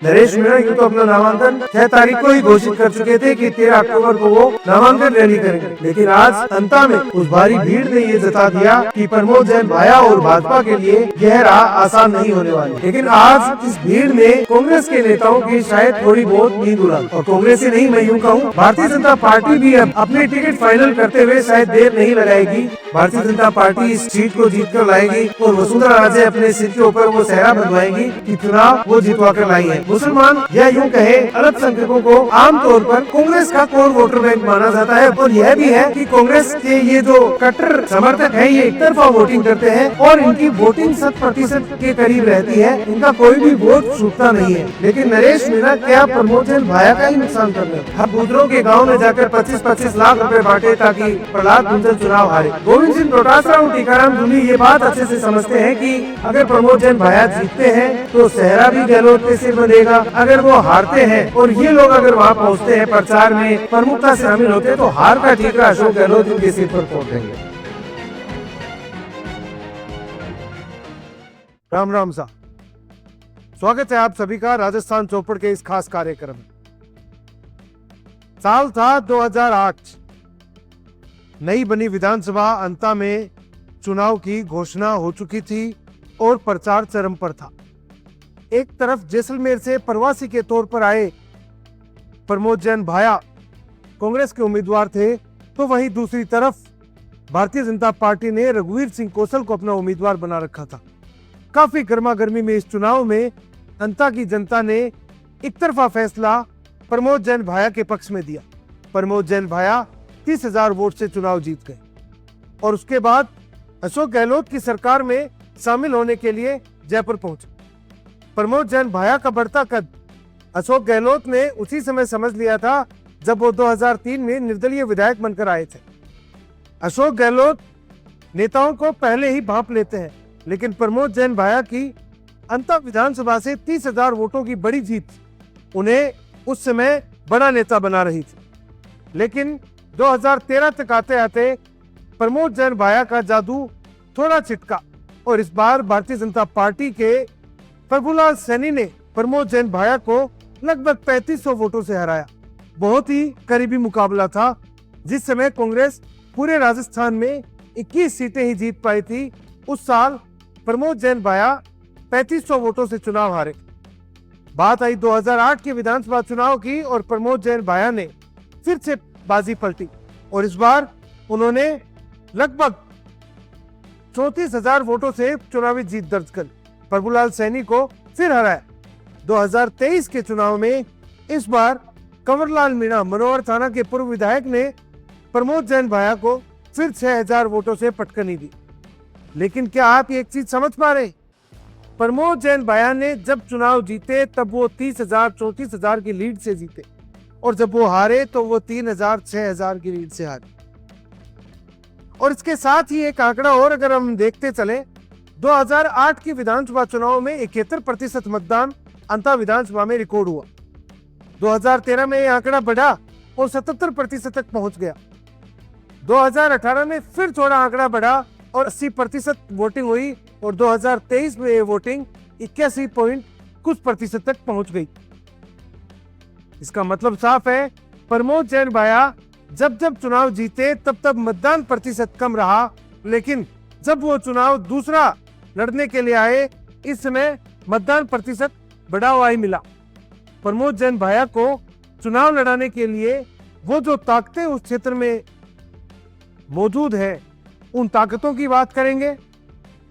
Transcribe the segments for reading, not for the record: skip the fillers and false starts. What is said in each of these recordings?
नरेश मीणा यूं तो अपना नामांकन 6 तारीख को ही घोषित कर चुके थे कि 13 अक्टूबर को वो नामांकन रैली करेंगे, लेकिन आज अंता में उस भारी भीड़ ने ये जता दिया कि प्रमोद जैन भाया और भाजपा के लिए यह राह आसान नहीं होने वाली। लेकिन आज इस भीड़ ने कांग्रेस के नेताओं की शायद थोड़ी बहुत नींद उड़ा, और कांग्रेस ही नहीं, मैं यूँ कहूँ भारतीय जनता पार्टी भी अब अपने टिकट फाइनल करते हुए शायद देर नहीं लगाएगी। भारतीय जनता पार्टी इस सीट को जीत कर लाएगी और वसुंधरा राजे अपने सिर के ऊपर वो सेहरा बंधवाएगी कि चुनाव वो जितवा कर लाई है। मुसलमान या यूं कहे अल्पसंख्यकों को आमतौर पर कांग्रेस का कोर वोटर बैंक माना जाता है, और यह भी है कि कांग्रेस के ये जो कट्टर समर्थक है ये एक तरफा वोटिंग करते हैं और इनकी वोटिंग 100% के करीब रहती है, इनका कोई भी वोट छूटता नहीं है। लेकिन नरेश मीणा क्या प्रमोद जैन भाया का ही नुकसान कर रहे हैं। अब गुजरों के गाँव में जाकर 25-25 लाख रुपए बांटे ताकि प्रहलाद गुंजन चुनाव हारे। गोविंद सिंह डोटासरा और टीकाराम जूली ये बात अच्छे से समझते हैं कि अगर प्रमोद जैन भाया जीतते हैं तो सेहरा भी गहलोत के सिर बनेगा, अगर वो हारते हैं और ये लोग अगर वहाँ पहुँचते हैं प्रचार में प्रमुखता से शामिल होते हैं तो हार का ठीकरा अशोक गहलोत उनके सिर पर फोड़ देंगे। राम राम सा स्वागत है आप सभी का राजस्थान चौपड़ के इस खास कार्यक्रम में। साल था 2008, नई बनी विधानसभा अंता में चुनाव की घोषणा हो चुकी थी और प्रचार चरम पर था। एक तरफ जैसलमेर से प्रवासी के तौर पर आए प्रमोद जैन भाया कांग्रेस के उम्मीदवार थे, तो वहीं दूसरी तरफ भारतीय जनता पार्टी ने रघुवीर सिंह कौशल को अपना उम्मीदवार बना रखा था। काफी गर्मा गर्मी में इस चुनाव में अंता की जनता ने एक तरफा फैसला प्रमोद जैन भाया के पक्ष में दिया। प्रमोद जैन भाया 30,000 वोट से चुनाव जीत गए और उसके बाद अशोक गहलोत की सरकार में शामिल होने के लिए जयपुर पहुंचे। प्रमोद जैन भाया का बढ़ता कद अशोक गहलोत ने उसी समय समझ लिया था जब वो 2003 में निर्दलीय विधायक बनकर आए थे। अशोक गहलोत नेताओं को पहले ही भांप लेते हैं, लेकिन प्रमोद जैन भाया की अंता विधानसभा से 30,000 वोटों की बड़ी जीत उन्हें उस समय बड़ा नेता बना रही थी। लेकिन 2013 तक आते आते प्रमोद जैन भाया का जादू थोड़ा छिटका और इस बार भारतीय जनता पार्टी के प्रभुलाल सैनी ने प्रमोद जैन भाया को लगभग 3500 वोटों से हराया। बहुत ही करीबी मुकाबला था। जिस समय कांग्रेस पूरे राजस्थान में 21 सीटें ही जीत पाई थी, उस साल प्रमोद जैन भाया 3500 वोटों से चुनाव हारे। बात आई 2008 के विधानसभा चुनाव की और प्रमोद जैन भाया ने फिर से बाजी पलटी और इस बार उन्होंने लगभग 34,000 वोटों से चुनावी जीत दर्ज कर प्रभुलाल सैनी को फिर हराया। 2023 के चुनाव में इस बार कंवरलाल मीणा मनोहर थाना के पूर्व विधायक ने प्रमोद जैन भाया को फिर 6,000 वोटों से पटकनी दी। लेकिन क्या आप एक चीज समझ पा रहे? प्रमोद जैन भाया ने जब चुनाव जीते तब वो 30,000-34,000 की लीड से जीते और जब वो हारे तो वो 3,000-6,000 की लीड से हारे। और इसके साथ ही एक आंकड़ा और अगर हम देखते चले, 2008 की विधानसभा चुनाव में 71% मतदान अंता विधानसभा में रिकॉर्ड हुआ। 2013 में यह आंकड़ा बढ़ा और 77% तक पहुंच गया। 2018 में फिर थोड़ा आंकड़ा बढ़ा और 80% वोटिंग हुई और 2023 में ये वोटिंग 81 पॉइंट कुछ प्रतिशत तक पहुंच गई। इसका मतलब साफ है, प्रमोद जैन भाया जब जब चुनाव जीते तब तब मतदान प्रतिशत कम रहा, लेकिन जब वो चुनाव दूसरा लड़ने के लिए आए इस समय मतदान प्रतिशत बढ़ा हुआ ही मिला। प्रमोद जैन भाया को चुनाव लड़ाने के लिए वो जो ताकतें उस क्षेत्र में मौजूद है, उन ताकतों की बात करेंगे।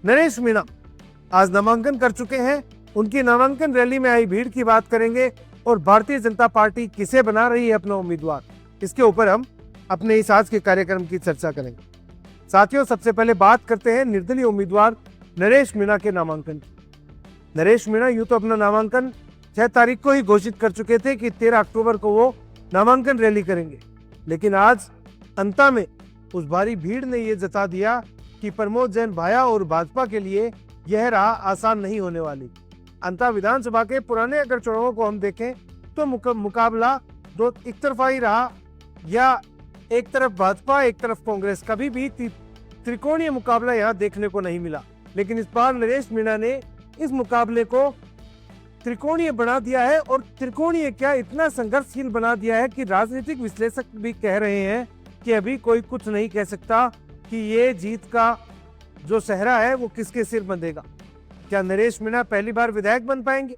नरेश मीणा आज नामांकन कर चुके हैं, उनकी नामांकन रैली में आई भीड़ की बात करेंगे और भारतीय जनता पार्टी किसे बना रही है अपना उम्मीदवार, इसके ऊपर हम अपने इस आज के कार्यक्रम की चर्चा करेंगे। साथियों, सबसे पहले बात करते हैं निर्दलीय उम्मीदवार नरेश मीणा के नामांकन की। नरेश मीणा यूं तो अपना नामांकन 6 तारीख को ही घोषित कर चुके थे कि 13 अक्टूबर को वो नामांकन रैली करेंगे, लेकिन आज अंता में उस भारी भीड़ ने ये जता दिया कि प्रमोद जैन भाया और भाजपा के लिए यह राह आसान नहीं होने वाली। अंता विधानसभा के पुराने अगर चुनावों को हम देखें तो मुकाबला दो एक तरफा ही रहा, या एक तरफ भाजपा एक तरफ कांग्रेस, कभी भी त्रिकोणीय मुकाबला यहाँ देखने को नहीं मिला। लेकिन इस बार नरेश मीणा ने इस मुकाबले को त्रिकोणीय बना दिया है, और त्रिकोणीय क्या, इतना संघर्षशील बना दिया है कि राजनीतिक विश्लेषक भी कह रहे हैं कि अभी कोई कुछ नहीं कह सकता कि ये जीत का जो सहरा है वो किसके सिर बंधेगा। क्या नरेश मीणा पहली बार विधायक बन पाएंगे?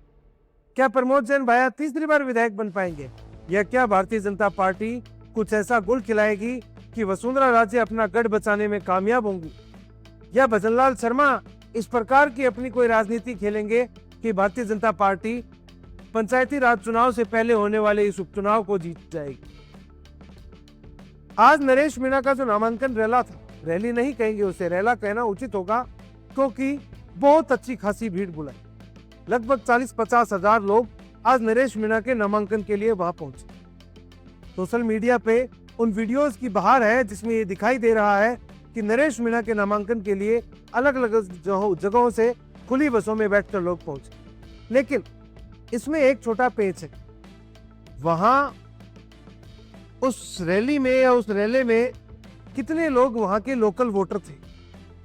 क्या प्रमोद जैन भाया तीसरी बार विधायक बन पाएंगे? या क्या भारतीय जनता पार्टी कुछ ऐसा गुल खिलाएगी कि वसुंधरा राजे अपना गढ़ बचाने में कामयाब होंगी? या भजनलाल शर्मा इस प्रकार की अपनी कोई राजनीति खेलेंगे कि भारतीय जनता पार्टी पंचायती राज चुनाव से पहले होने वाले इस उपचुनाव को जीत जाएगी? आज नरेश मीणा का जो नामांकन रैला था, रैली नहीं कहेंगे उसे, रैला कहना उचित होगा, क्योंकि बहुत अच्छी खासी भीड़ बुलाई। लगभग 40-50 हजार लोग आज नरेश मीणा के नामांकन के लिए वहां पहुंचे। सोशल मीडिया पे उन वीडियोस की बहार है जिसमें ये दिखाई दे रहा है कि नरेश मीणा के नामांकन के लिए अलग अलग जगहों से खुली बसों में बैठकर लोग पहुंचे। लेकिन इसमें एक छोटा पेच है, वहां उस रैली में या उस रैले में कितने लोग वहां के लोकल वोटर थे,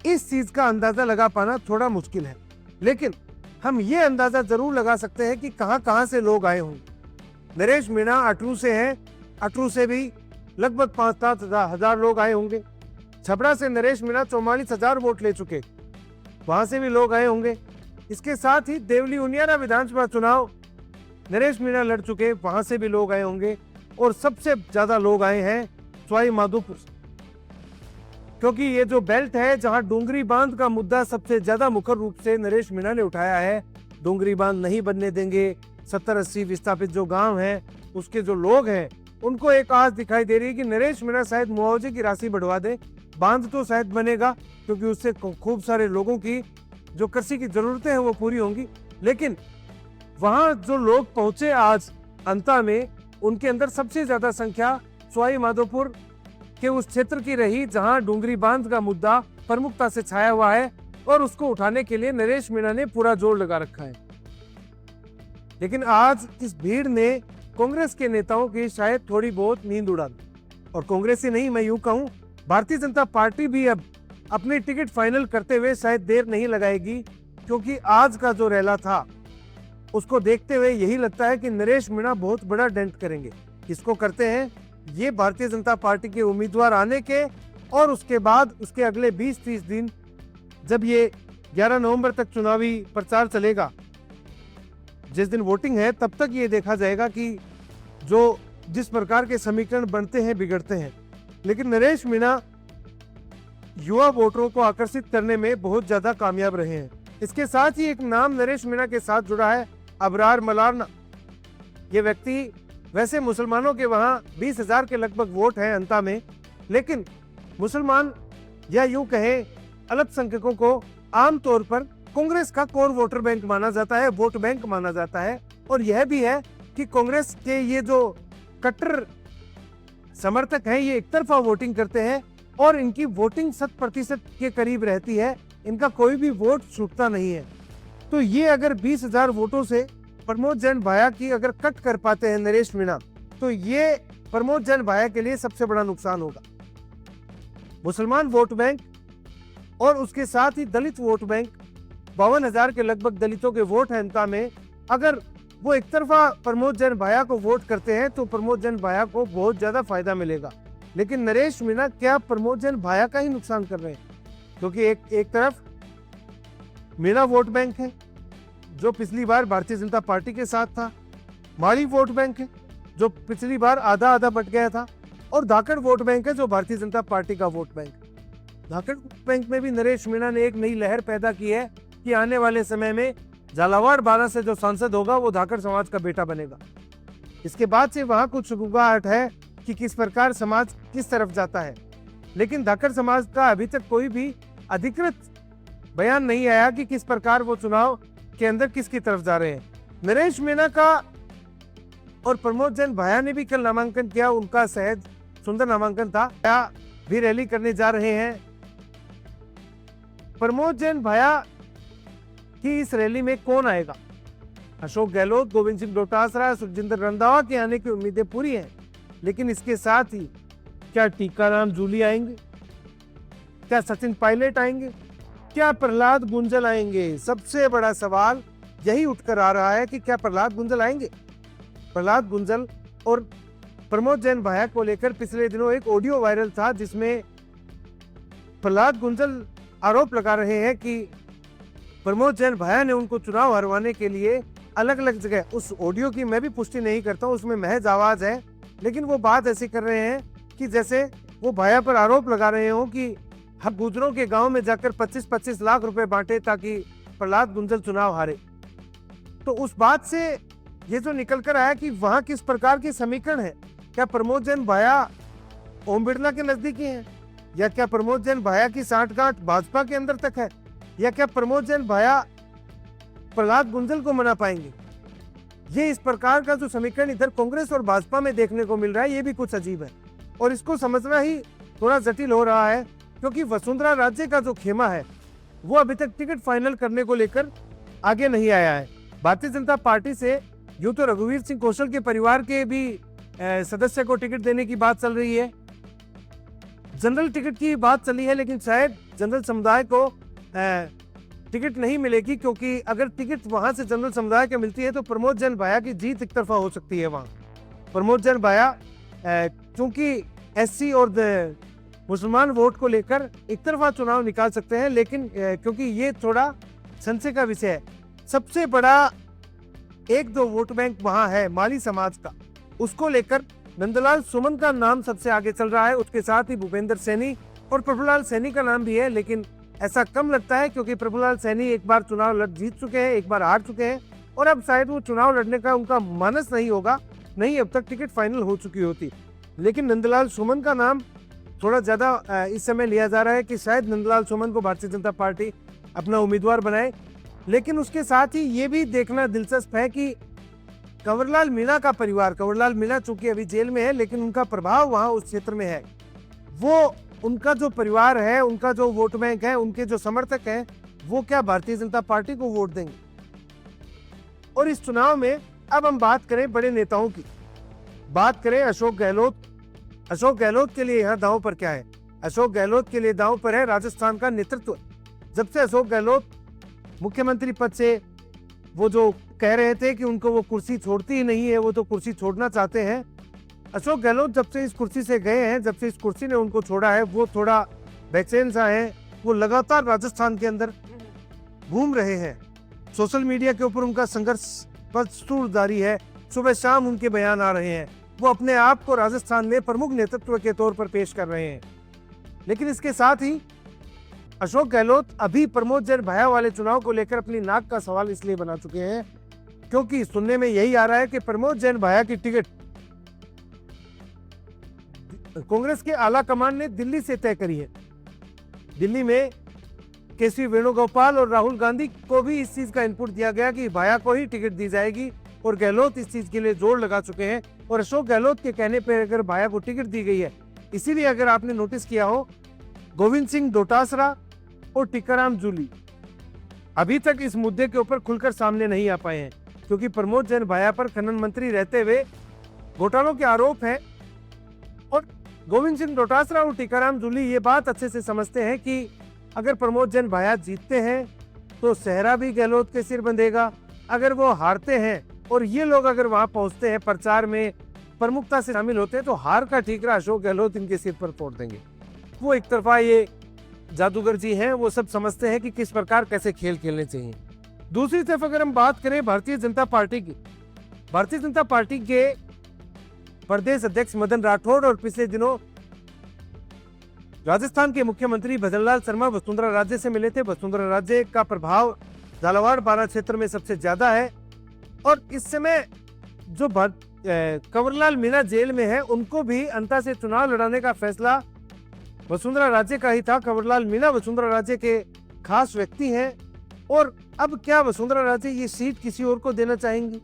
इस चीज का अंदाजा लगा पाना थोड़ा मुश्किल है। लेकिन हम ये अंदाजा जरूर लगा सकते हैं कि कहां से लोग आए होंगे। नरेश मीणा अटरू से हैं, अटरू से भी लगभग 5-7 हजार लोग आए होंगे। छपरा से नरेश मीणा 44,000 वोट ले चुके, वहां से भी लोग आए होंगे। इसके साथ ही देवली उनियारा विधानसभा चुनाव नरेश मीणा लड़ चुके, वहां से भी लोग आए होंगे। और सबसे ज्यादा लोग आए हैं सवाई माधोपुर, क्योंकि ये जो बेल्ट है जहां डोंगरी बांध का मुद्दा सबसे ज्यादा मुखर रूप से नरेश मीणा ने उठाया है। डोंगरी बांध नहीं बनने देंगे। 70-80 विस्थापित जो गांव हैं, उसके जो लोग हैं, उनको एक आस दिखाई दे रही है कि नरेश मीणा शायद मुआवजे की राशि बढ़वा दे, बांध तो शायद बनेगा, क्योंकि उससे खूब सारे लोगों की जो कृषि की जरूरतें हैं वो पूरी होंगी। लेकिन वहां जो लोग पहुंचे आज अंता में, उनके अंदर सबसे ज्यादा संख्या सवाई माधोपुर के उस क्षेत्र की रही जहां डोंगरी बांध का मुद्दा प्रमुखता से छाया हुआ है, और उसको उठाने के लिए नरेश मीणा ने पूरा जोर लगा रखा है। लेकिन आज इस भीड़ ने कांग्रेस के नेताओं की शायद थोड़ी बहुत नींद उड़ा दी, और कांग्रेस ही नहीं, मैं यूं कहूं भारतीय जनता पार्टी भी अब अपने टिकट फाइनल करते हुए शायद देर नहीं लगाएगी, क्योंकि आज का जो रैला था उसको देखते हुए यही लगता है कि नरेश मीणा बहुत बड़ा डेंट करेंगे। किसको करते हैं? ये भारतीय जनता पार्टी के उम्मीदवार आने के, और उसके बाद उसके अगले 20-30 दिन, जब ये 11 नवंबर तक चुनावी प्रचार चलेगा, जिस दिन वोटिंग है, तब तक ये देखा जाएगा कि जो जिस प्रकार के समीकरण बनते हैं बिगड़ते हैं। लेकिन नरेश मीणा युवा वोटरों को आकर्षित करने में बहुत ज्यादा कामयाब रहे हैं। इसके साथ ही एक नाम नरेश मीणा के साथ जुड़ा है, अबरार मलारना। ये व्यक्ति, वैसे मुसलमानों के वहां 20,000 के लगभग वोट हैं अंता में, लेकिन मुसलमान या यूं कहें अल्पसंख्यकों को आमतौर पर कांग्रेस का कोर वोटर बैंक माना जाता है, वोट बैंक माना जाता है। और यह भी है कि कांग्रेस के ये जो कट्टर समर्थक हैं, ये एक तरफा वोटिंग करते हैं, और इनकी वोटिंग 100% के करीब रहती है, इनका कोई भी वोट छूटता नहीं है। तो ये अगर 20,000 वोटों से प्रमोद जैन भाया की अगर कट कर पाते हैं नरेश मीणा, तो ये प्रमोद जैन भाया के लिए सबसे बड़ा नुकसान होगा। मुसलमान वोट बैंक और उसके साथ ही दलित वोट बैंक, 52,000 के लगभग दलितों के वोट हैं अंता में, अगर वो एक तरफा प्रमोद जैन भाया को वोट करते हैं तो प्रमोद जैन भाया को बहुत ज्यादा फायदा मिलेगा। लेकिन नरेश मीणा क्या प्रमोद जैन भाया का ही नुकसान कर रहे हैं? क्योंकि एक तरफ मीणा वोट बैंक है जो पिछली बार भारतीय जनता पार्टी के साथ था, माली वोट बैंक है जो पिछली बार आधा आधा बट गया था, और धाकड़ वोट बैंक है जो भारतीय जनता पार्टी का वोट बैंक। धाकड़ बैंक में भी नरेश मीणा ने एक नई लहर पैदा की है कि आने वाले समय में झालावाड़ 12 से जो सांसद होगा वो धाकड़ समाज का बेटा बनेगा। इसके बाद से वहां कुछ शुरुआत है कि किस प्रकार समाज किस तरफ जाता है, लेकिन धाकड़ समाज का अभी तक कोई भी अधिकृत बयान नहीं आया कि किस प्रकार वो चुनाव के अंदर किसकी तरफ जा रहे हैं। नरेश मीणा का और प्रमोद जैन भाया ने भी कल नामांकन किया, उनका सहज सुंदर नामांकन था। भाया भी रैली करने जा रहे हैं। प्रमोद जैन भाया की इस रैली में कौन आएगा? अशोक गहलोत, गोविंद सिंह डोटासरा, सुखजिंदर रंधावा के आने की उम्मीदें पूरी हैं, लेकिन इसके साथ ही क्या टीकाराम जूली आएंगे? क्या सचिन पायलट आएंगे? क्या प्रहलाद गुंजल आएंगे? सबसे बड़ा सवाल यही उठकर आ रहा है कि क्या प्रहलाद गुंजल आएंगे। प्रहलाद गुंजल और प्रमोद जैन भाया को लेकर पिछले दिनों एक ऑडियो वायरल था, जिसमें प्रहलाद गुंजल आरोप लगा रहे हैं कि प्रमोद जैन भाया ने उनको चुनाव हरवाने के लिए अलग अलग जगह, उस ऑडियो की मैं भी पुष्टि नहीं करता हूं, उसमें महज आवाज है, लेकिन वो बात ऐसी कर रहे हैं कि जैसे वो भाया पर आरोप लगा रहे हो कि हम गुजरों के गांव में जाकर 25-25 लाख रुपए बांटे ताकि प्रहलाद गुंजल चुनाव हारे। तो उस बात से ये जो निकल कर आया कि वहां किस प्रकार के समीकरण है, क्या प्रमोद जैन भाया ओम बिरला के नजदीकी हैं, या क्या प्रमोद जैन भाया की सांठगांठ भाजपा के अंदर तक है, या क्या प्रमोद जैन भाया प्रहलाद गुंजल को मना पाएंगे। ये इस प्रकार का जो समीकरण इधर कांग्रेस और भाजपा में देखने को मिल रहा है, ये भी कुछ अजीब है और इसको समझना ही थोड़ा जटिल हो रहा है, क्योंकि वसुंधरा राजे का जो खेमा है वो अभी तक टिकट फाइनल करने को लेकर आगे नहीं आया है। भारतीय जनता पार्टी से यूं तो रघुवीर सिंह कौशल के परिवार के भी सदस्य को टिकट देने की बात चल रही है, जनरल टिकट की बात चली है, लेकिन शायद जनरल समुदाय को टिकट नहीं मिलेगी, क्योंकि अगर टिकट वहां से जनरल समुदाय को मिलती है तो प्रमोद जैन भाया की जीत एक तरफा हो सकती है। वहां प्रमोद जैन भाया क्योंकि एससी और मुसलमान वोट को लेकर एक तरफा चुनाव निकाल सकते हैं, लेकिन क्योंकि ये थोड़ा संशय का विषय है, सबसे बड़ा एक दो वोट बैंक वहां है माली समाज का, उसको लेकर नंदलाल सुमन का नाम सबसे आगे चल रहा है, उसके साथ ही भूपेंद्र सैनी और प्रभुलाल सैनी का नाम भी है, लेकिन ऐसा कम लगता है क्योंकि प्रभुलाल सैनी एक बार चुनाव जीत चुके हैं, एक बार हार चुके हैं और अब शायद वो चुनाव लड़ने का उनका मानस नहीं होगा, नहीं अब तक टिकट फाइनल हो चुकी होती। लेकिन नंदलाल सुमन का नाम थोड़ा ज्यादा इस समय लिया जा रहा है कि शायद नंदलाल सुमन को भारतीय जनता पार्टी अपना उम्मीदवार बनाए। लेकिन उसके साथ ही ये भी देखना दिलचस्प है कि कंवरलाल मीणा का परिवार, कंवरलाल मीणा चूंकि अभी जेल में है लेकिन उनका प्रभाव वहां उस क्षेत्र में है, वो उनका जो परिवार है, उनका जो वोट बैंक है, उनके जो समर्थक हैं, वो क्या भारतीय जनता पार्टी को वोट देंगे। और इस चुनाव में अब हम बात करें बड़े नेताओं की, बात करें अशोक गहलोत। अशोक गहलोत के लिए यहाँ दांव पर क्या है? अशोक गहलोत के लिए दांव पर है राजस्थान का नेतृत्व। जब से अशोक गहलोत मुख्यमंत्री पद से वो जो कह रहे थे कि उनको वो कुर्सी छोड़ती ही नहीं है, वो तो कुर्सी छोड़ना चाहते हैं, अशोक गहलोत जब से इस कुर्सी से गए हैं, जब से इस कुर्सी ने उनको छोड़ा है, वो थोड़ा बेचैन सा है। वो लगातार राजस्थान के अंदर घूम रहे हैं, सोशल मीडिया के ऊपर उनका संघर्ष बदस्तूर जारी है, सुबह शाम उनके बयान आ रहे हैं, वो अपने आप को राजस्थान में प्रमुख नेतृत्व के तौर पर पेश कर रहे हैं। लेकिन इसके साथ ही अशोक गहलोत अभी प्रमोद जैन भाया वाले चुनाव को लेकर अपनी नाक का सवाल इसलिए बना चुके हैं क्योंकि सुनने में यही आ रहा है कि प्रमोद जैन भाया की टिकट कांग्रेस के आला कमान ने दिल्ली से तय करी है। दिल्ली में केसी वेणुगोपाल और राहुल गांधी को भी इस चीज का इनपुट दिया गया कि भाया को ही टिकट दी जाएगी और गहलोत इस चीज के लिए जोर लगा चुके हैं। और अशोक गहलोत के कहने पर अगर भाया को टिकट दी गई है, इसीलिए अगर आपने नोटिस किया हो, गोविंद सिंह डोटासरा और टीकाराम जूली अभी तक इस मुद्दे के ऊपर खुलकर सामने नहीं आ पाए हैं, क्योंकि प्रमोद जैन भाया पर खनन मंत्री रहते हुए घोटालों के आरोप हैं। और गोविंद सिंह डोटासरा और टीकाराम जूली ये बात अच्छे से समझते हैं कि अगर प्रमोद जैन भाया जीतते हैं तो सेहरा भी गहलोत के सिर बंधेगा, अगर वो हारते हैं और ये लोग अगर वहां पहुंचते हैं, प्रचार में प्रमुखता से शामिल होते हैं, तो हार का ठीकरा अशोक गहलोत इनके सिर पर फोड़ देंगे। वो एक तरफा ये जादूगर जी हैं, वो सब समझते हैं कि किस प्रकार कैसे खेल खेलने चाहिए। दूसरी तरफ अगर हम बात करें भारतीय जनता पार्टी की, भारतीय जनता पार्टी के प्रदेश अध्यक्ष मदन राठौड़ और पिछले दिनों राजस्थान के मुख्यमंत्री भजनलाल शर्मा वसुंधरा राजे से मिले थे। वसुंधरा राजे का प्रभाव झालावाड़ बारां क्षेत्र में सबसे ज्यादा है और इस समय जो कंवरलाल मीणा जेल में है, उनको भी अंता से चुनाव लड़ाने का फैसला वसुंधरा राजे का ही था। कंवरलाल मीणा वसुंधरा राजे के खास व्यक्ति हैं और अब क्या वसुंधरा राजे ये सीट किसी और को देना चाहेंगी?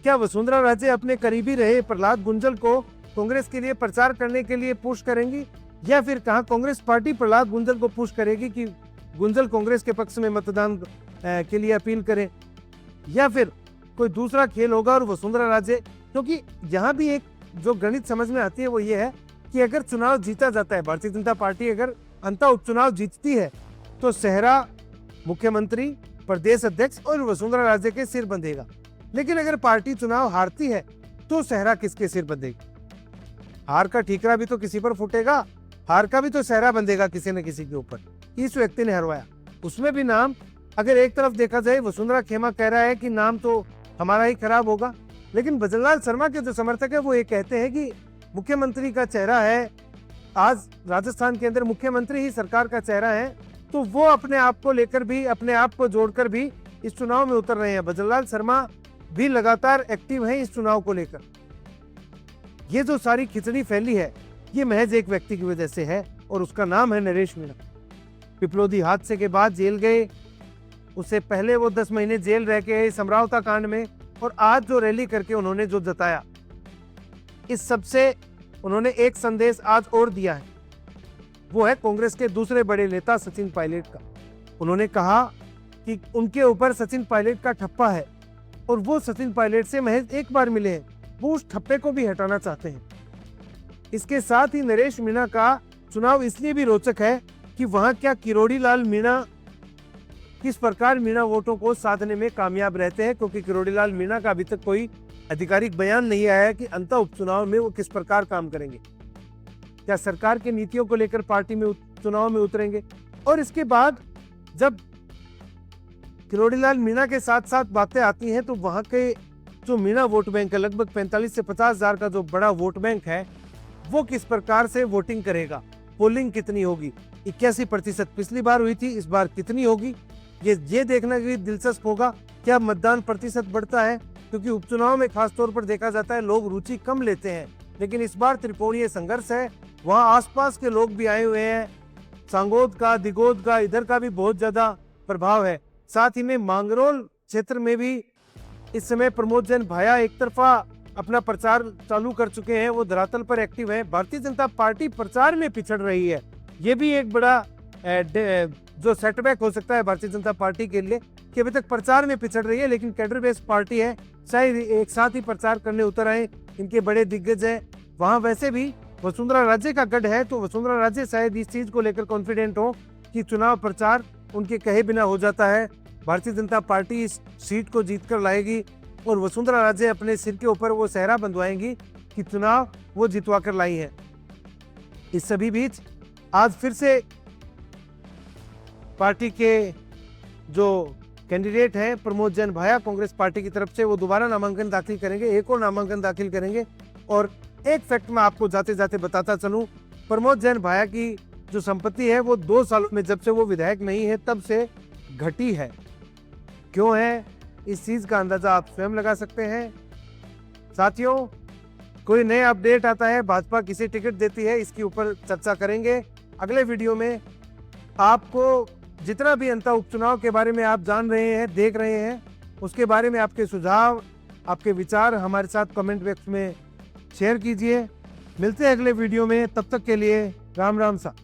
क्या वसुंधरा राजे अपने करीबी रहे प्रहलाद गुंजल को कांग्रेस के लिए प्रचार करने के लिए पुश करेंगी, या फिर कहां कांग्रेस पार्टी प्रहलाद गुंजल को पुश करेगी कि गुंजल कांग्रेस के पक्ष में मतदान के लिए अपील करें, या फिर कोई दूसरा खेल होगा? और वसुंधरा राजे, क्योंकि यहाँ भी एक जो गणित समझ में आती है वो ये है कि अगर चुनाव जीता जाता है, भारतीय जनता पार्टी अगर अंततः उपचुनाव जीतती है, तो सेहरा मुख्यमंत्री प्रदेश अध्यक्ष और वसुंधरा राजे के सिर बंधेगा। लेकिन अगर पार्टी चुनाव हारती है तो सेहरा किसके सिर बंधेगी? हार का ठीकरा भी तो किसी पर फूटेगा, हार का भी तो सेहरा बंधेगा किसी न किसी के ऊपर। इस व्यक्ति ने हरवाया, उसमें भी नाम, अगर एक तरफ देखा जाए वसुंधरा खेमा कह रहा है कि नाम तो हमारा ही खराब होगा, लेकिन भजनलाल शर्मा के जो समर्थक है वो ये कहते हैं कि मुख्यमंत्री का चेहरा है, आज राजस्थान के अंदर मुख्यमंत्री ही सरकार का चेहरा है, तो वो अपने आप को लेकर भी, अपने आप को जोड़कर भी इस चुनाव में उतर रहे हैं। भजनलाल शर्मा भी लगातार एक्टिव हैं इस चुनाव को लेकर। ये जो सारी खिचड़ी फैली है ये महज एक व्यक्ति की वजह से है और उसका नाम है नरेश मीणा। पिपलोदी हादसे के बाद जेल गए, उससे पहले वो 10 महीने जेल रह के समरावता कांड में, और आज जो रैली करके उन्होंने जो जताया, इस सबसे उन्होंने एक संदेश आज और दिया है, वो है कांग्रेस के दूसरे बड़े नेता सचिन पायलट का। उन्होंने कहा कि उनके ऊपर सचिन पायलट का ठप्पा है और वो सचिन पायलट से महज एक बार मिले हैं, वो उस ठप्पे को भी हटाना चाहते हैं। इसके साथ ही नरेश मीणा का चुनाव इसलिए भी रोचक है कि वहां क्या किरोड़ी लाल मीणा किस प्रकार मीणा वोटों को साधने में कामयाब रहते हैं, क्योंकि किरोड़ी लाल मीणा का अभी तक कोई आधिकारिक बयान नहीं आया है कि अंतः उपचुनाव में वो किस प्रकार काम करेंगे, क्या सरकार की नीतियों को लेकर पार्टी में चुनाव में उतरेंगे। और इसके बाद जब किरोड़ी लाल मीणा के साथ साथ बातें आती हैं तो वहां के जो मीणा वोट बैंक है, लगभग 45 से 50 हजार का जो बड़ा वोट बैंक है, वो किस प्रकार से वोटिंग करेगा, पोलिंग कितनी होगी। 81% पिछली बार हुई थी, इस बार कितनी होगी, ये देखना भी दिलचस्प होगा। क्या मतदान प्रतिशत बढ़ता है, क्योंकि उपचुनाव में खासतौर पर देखा जाता है लोग रुचि कम लेते हैं, लेकिन इस बार त्रिकोणीय संघर्ष है, वहां आसपास के लोग भी आए हुए हैं, सांगोद का, दिगोद का, इधर का भी बहुत ज्यादा प्रभाव है। साथ ही में मांगरोल क्षेत्र में भी इस समय प्रमोद जैन भाया एक तरफा अपना प्रचार चालू कर चुके हैं, वो धरातल पर एक्टिव है। भारतीय जनता पार्टी प्रचार में पिछड़ रही है, ये भी एक बड़ा जो सेटबैक हो सकता है भारतीय जनता पार्टी के लिए कि अभी तक प्रचार में पिछड़ रही है, लेकिन कैडर बेस्ड पार्टी है, शायद एक साथ ही प्रचार करने उतर आए, इनके बड़े दिग्गज हैं। वहां वैसे भी वसुंधरा राजे का गढ़ है, तो वसुंधरा राजे शायद इस चीज को लेकर कॉन्फिडेंट हो कि चुनाव प्रचार उनके कहे बिना हो जाता है, भारतीय जनता पार्टी इस सीट को जीत कर लाएगी और वसुंधरा राजे अपने सिर के ऊपर वो सेहरा बंधवाएंगी कि चुनाव वो जितवा कर लाई है। इस सभी बीच आज फिर से पार्टी के जो कैंडिडेट हैं प्रमोद जैन भाया कांग्रेस पार्टी की तरफ से, वो दोबारा नामांकन दाखिल करेंगे, एक और नामांकन दाखिल करेंगे। और एक फैक्ट मैं आपको जाते जाते बताता चलूं, प्रमोद जैन भाया की जो संपत्ति है वो 2 सालों में, जब से वो विधायक नहीं है तब से घटी है। क्यों है, इस चीज का अंदाजा आप स्वयं लगा सकते हैं। साथियों, कोई नया अपडेट आता है, भाजपा किसे टिकट देती है, इसके ऊपर चर्चा करेंगे अगले वीडियो में। आपको जितना भी अंतर उपचुनाव के बारे में आप जान रहे हैं, देख रहे हैं, उसके बारे में आपके सुझाव, आपके विचार हमारे साथ कमेंट बॉक्स में शेयर कीजिए। मिलते हैं अगले वीडियो में, तब तक के लिए राम राम सा।